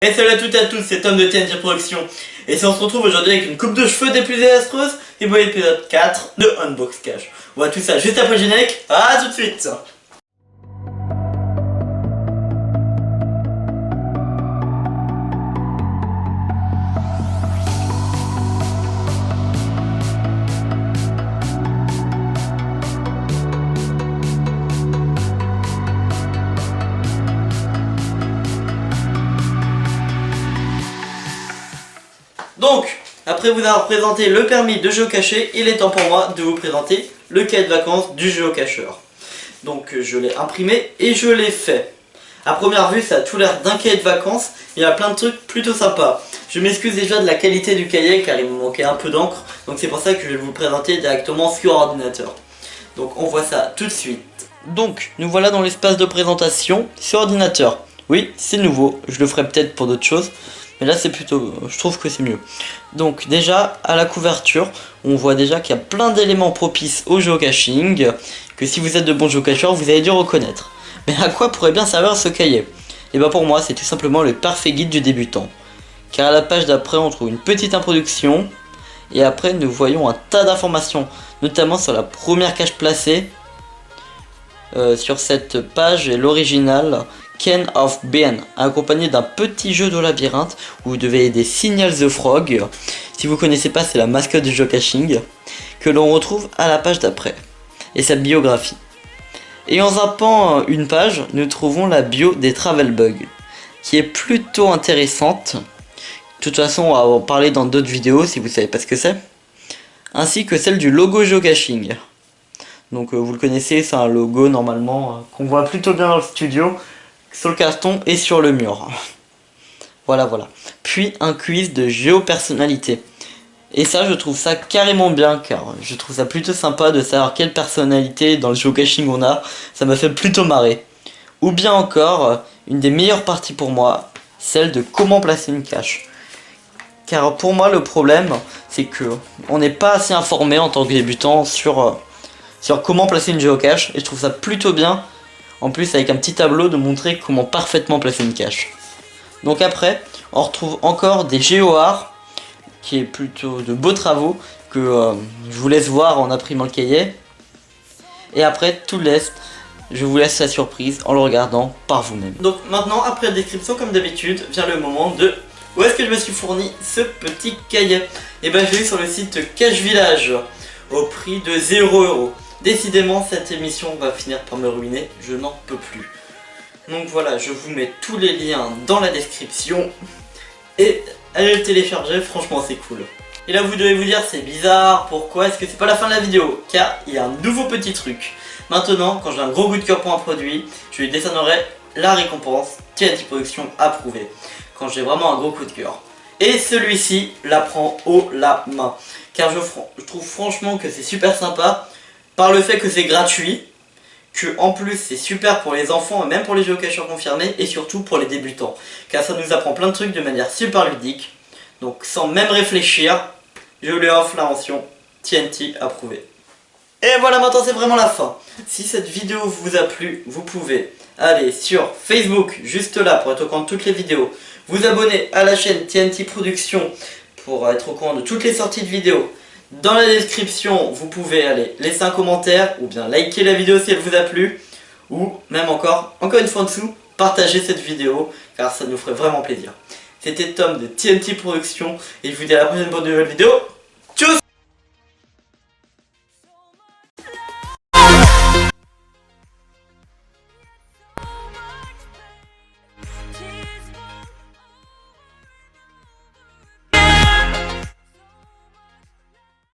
Et salut à toutes et à tous, c'est Tom de TNT Productions. Et si on se retrouve aujourd'hui avec une coupe de cheveux des plus désastreuses, et voyez l'épisode 4 de Unbox Cash. On voit tout ça juste après le générique, à tout de suite. Donc, après vous avoir présenté le permis de géocacher, il est temps pour moi de vous présenter le cahier de vacances du géocacheur. Donc je l'ai imprimé et je l'ai fait. A première vue, ça a tout l'air d'un cahier de vacances, il y a plein de trucs plutôt sympas. Je m'excuse déjà de la qualité du cahier car il me manquait un peu d'encre, donc c'est pour ça que je vais vous le présenter directement sur ordinateur. Donc on voit ça tout de suite. Donc, nous voilà dans l'espace de présentation sur ordinateur. Oui, c'est nouveau, je le ferai peut-être pour d'autres choses. Mais là c'est plutôt, je trouve que c'est mieux. Donc déjà à la couverture, on voit déjà qu'il y a plein d'éléments propices au géocaching, que si vous êtes de bons géocacheurs, vous avez dû reconnaître. Mais à quoi pourrait bien servir ce cahier? Et bien pour moi c'est tout simplement le parfait guide du débutant. Car à la page d'après on trouve une petite introduction, et après nous voyons un tas d'informations, notamment sur la première cache placée. Sur cette page est l'original Ken of Ben, accompagné d'un petit jeu de labyrinthe où vous devez aider Signal the Frog. Si vous connaissez pas, c'est la mascotte du geocaching que l'on retrouve à la page d'après et sa biographie. Et en zappant une page, nous trouvons la bio des Travel Bugs qui est plutôt intéressante. De toute façon, on va en parler dans d'autres vidéos si vous savez pas ce que c'est, ainsi que celle du logo geocaching. Donc vous le connaissez, c'est un logo normalement qu'on voit plutôt bien dans le studio, sur le carton et sur le mur. Voilà. Puis un quiz de géopersonnalité. Et ça je trouve ça carrément bien car je trouve ça plutôt sympa de savoir quelle personnalité dans le geocaching on a. Ça me fait plutôt marrer. Ou bien encore, une des meilleures parties pour moi, celle de comment placer une cache. Car pour moi le problème c'est que on n'est pas assez informé en tant que débutant sur comment placer une géocache. Et je trouve ça plutôt bien. En plus avec un petit tableau de montrer comment parfaitement placer une cache. Donc après on retrouve encore des géoarts qui est plutôt de beaux travaux que je vous laisse voir en imprimant le cahier. Et après tout le reste je vous laisse la surprise en le regardant par vous-même. Donc maintenant après la description comme d'habitude vient le moment de où est-ce que je me suis fourni ce petit cahier. Et ben je l'ai eu sur le site Cache Village au prix de 0 €. Décidément cette émission va finir par me ruiner, je n'en peux plus. Donc voilà, je vous mets tous les liens dans la description. Et allez le télécharger, franchement c'est cool. Et là vous devez vous dire c'est bizarre, pourquoi est-ce que c'est pas la fin de la vidéo? Car il y a un nouveau petit truc. Maintenant, quand j'ai un gros coup de cœur pour un produit, je lui décernerai la récompense TNT Production approuvée. Quand j'ai vraiment un gros coup de cœur. Et celui-ci la prend haut la main. Car je trouve franchement que c'est super sympa. Par le fait que c'est gratuit, que en plus c'est super pour les enfants et même pour les géocacheurs confirmés et surtout pour les débutants. Car ça nous apprend plein de trucs de manière super ludique. Donc sans même réfléchir, je lui offre la mention TNT approuvé. Et voilà, maintenant c'est vraiment la fin. Si cette vidéo vous a plu, vous pouvez aller sur Facebook, juste là pour être au courant de toutes les vidéos. Vous abonner à la chaîne TNT Production pour être au courant de toutes les sorties de vidéos. Dans la description, vous pouvez aller laisser un commentaire ou bien liker la vidéo si elle vous a plu. Ou même encore une fois en dessous, partager cette vidéo car ça nous ferait vraiment plaisir. C'était Tom de TNT Productions et je vous dis à la prochaine pour de nouvelles vidéos.